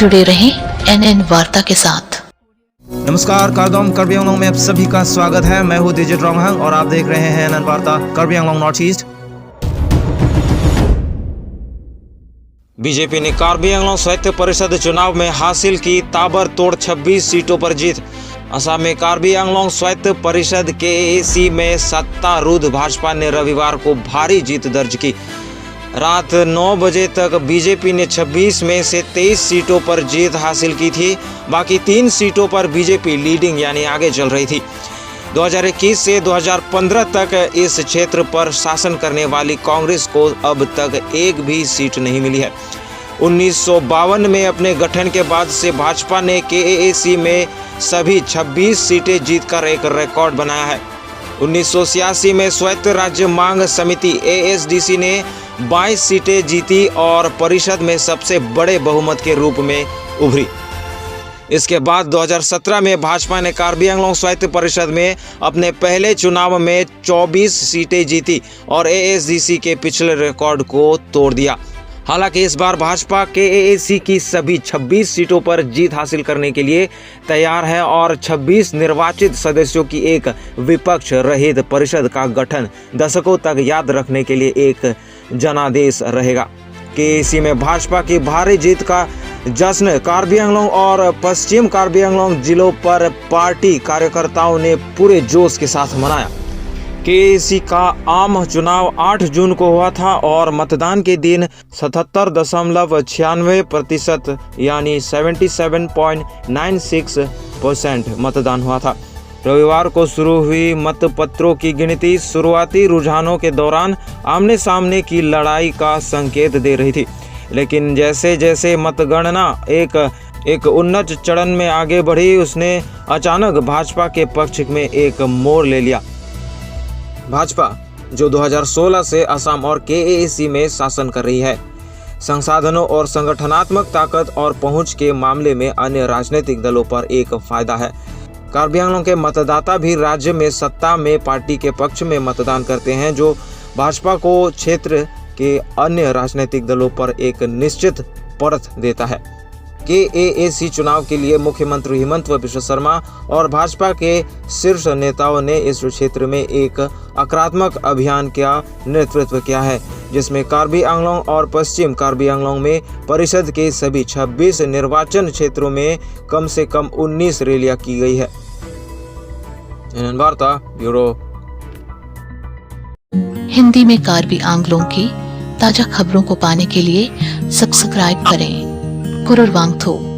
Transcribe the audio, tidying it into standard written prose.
जुड़े रहें NN वार्ता के साथ। नमस्कार, कार्बी आंगलोंग में आप सभी का स्वागत है। मैं हूं दिजित रोंगहंग और आप देख रहे हैं NN वार्ता Karbi Anglong north east. BJP ने कार्बी आंगलोंग स्वायत्त परिषद चुनाव में हासिल की ताबड़तोड़ 26 सीटों पर जीत। असम में कार्बी आंगलोंग स्वायत्त परिषद KAC में सत्तारूढ़ भाजपा ने रविवार को भारी जीत दर्ज की। रात 9 बजे तक बीजेपी ने 26 में से 23 सीटों पर जीत हासिल की थी। बाकी 3 सीटों पर बीजेपी लीडिंग यानी आगे चल रही थी। 2021 से 2015 तक इस क्षेत्र पर शासन करने वाली कांग्रेस को अब तक एक भी सीट नहीं मिली है। 1952 में अपने गठन के बाद से भाजपा ने KAC में सभी 26 सीटें जीतकर एक रिकॉर्ड बनाया है। 1986 में स्वायत्त राज्य मांग समिति ASDC ने 22 सीटें जीती और परिषद में सबसे बड़े बहुमत के रूप में उभरी। इसके बाद 2017 में भाजपा ने कार्बी आंगलोंग स्वायत्त परिषद में अपने पहले चुनाव में 24 सीटें जीती और ASDC के पिछले रिकॉर्ड को तोड़ दिया। हालांकि इस बार भाजपा KAC की सभी 26 सीटों पर जीत हासिल करने के लिए तैयार है और 26 निर्वाचित सदस्यों की एक विपक्ष रहित परिषद का गठन दशकों तक याद रखने के लिए एक जनादेश रहेगा। KAC में भाजपा की भारी जीत का जश्न कार्बी आंगलोंग और पश्चिम कार्बी आंगलोंग जिलों पर पार्टी कार्यकर्ताओं ने पूरे जोश के साथ मनाया। KAC का आम चुनाव 8 जून को हुआ था और मतदान के दिन 77.96% यानी 77.96% मतदान हुआ था। रविवार को शुरू हुई मतपत्रों की गिनती शुरुआती रुझानों के दौरान आमने सामने की लड़ाई का संकेत दे रही थी, लेकिन जैसे जैसे मतगणना एक उन्नत चरण में आगे बढ़ी, उसने अचानक भाजपा के पक्ष में एक मोड़ ले लिया। भाजपा जो 2016 से असम और KAC में शासन कर रही है, संसाधनों और संगठनात्मक ताकत और पहुंच के मामले में अन्य राजनीतिक दलों पर एक फायदा है। कार्बी आंगलोंग के मतदाता भी राज्य में सत्ता में पार्टी के पक्ष में मतदान करते हैं, जो भाजपा को क्षेत्र के अन्य राजनीतिक दलों पर एक निश्चित परत देता है। KAC चुनाव के लिए मुख्यमंत्री हिमंत बिश्व शर्मा और भाजपा के शीर्ष नेताओं ने इस क्षेत्र में एक आक्रामक अभियान का नेतृत्व किया है, जिसमें कार्बी आंगलोंग और पश्चिम कार्बी आंगलोंग में परिषद के सभी 26 निर्वाचन क्षेत्रों में कम से कम 19 रैलियां की गई है। NN वार्ता ब्यूरो। हिंदी में कार्बी आंगलोंग की ताजा खबरों को पाने के लिए सब्सक्राइब करें कुरुर वांगथो।